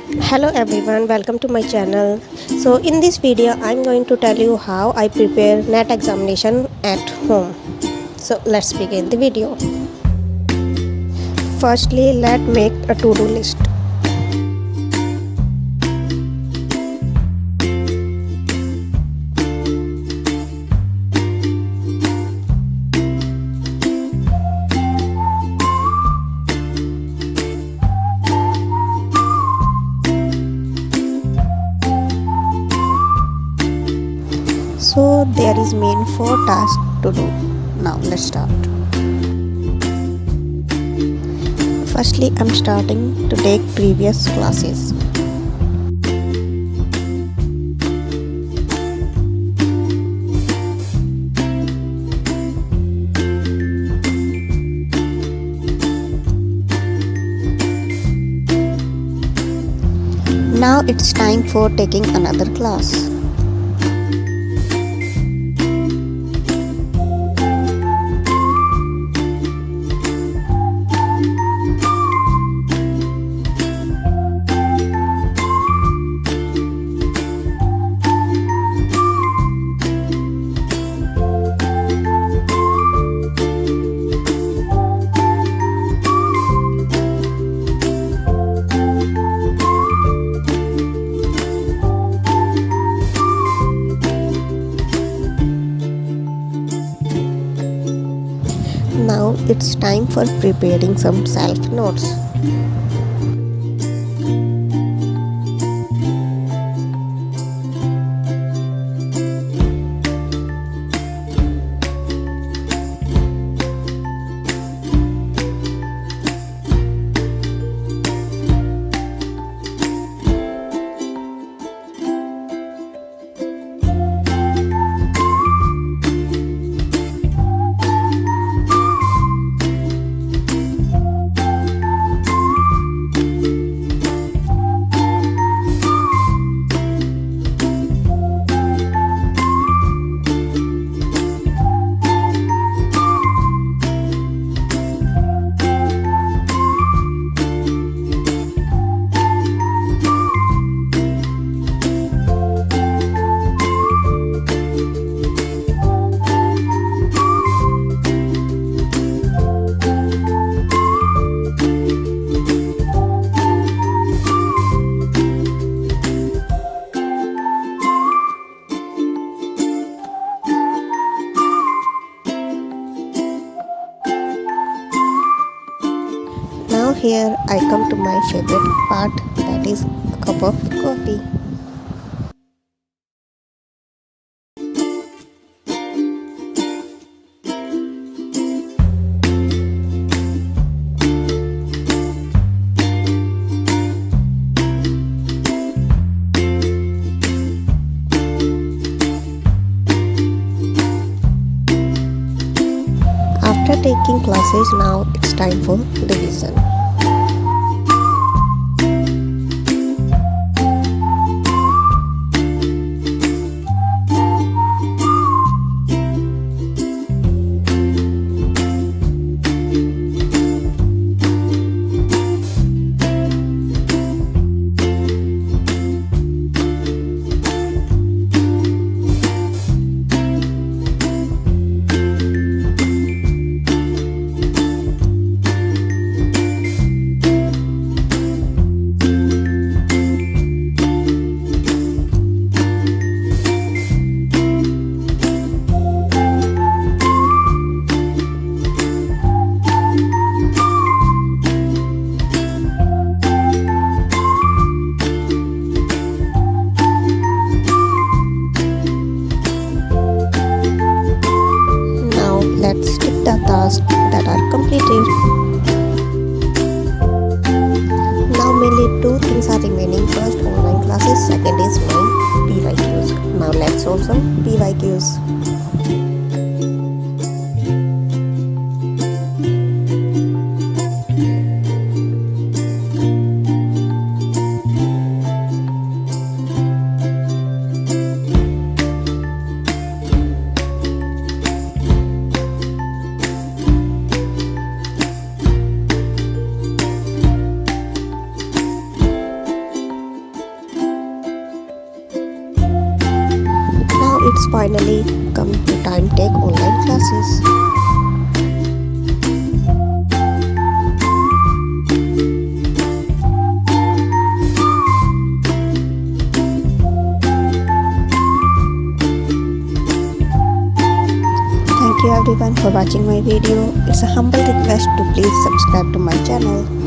Hello everyone, welcome to my channel. So in this video I'm going to tell you how I prepare NET examination at home. So let's begin the video. Firstly, let's make a to-do list. So there is main 4 tasks to do. Now let's start. Firstly, I'm starting to take previous classes. Now it's time for taking another class. Now it's time for preparing some self notes. Now here I come to my favorite part, that is a cup of coffee. After taking classes, now it's time for revision. Let's tick the tasks that are completed. Now mainly 2 things are remaining. First, online classes. Second is my PYQs. Now let's solve some PYQs. finally come to time take online classes. Thank you everyone for watching my video. It's a humble request to please subscribe to my channel.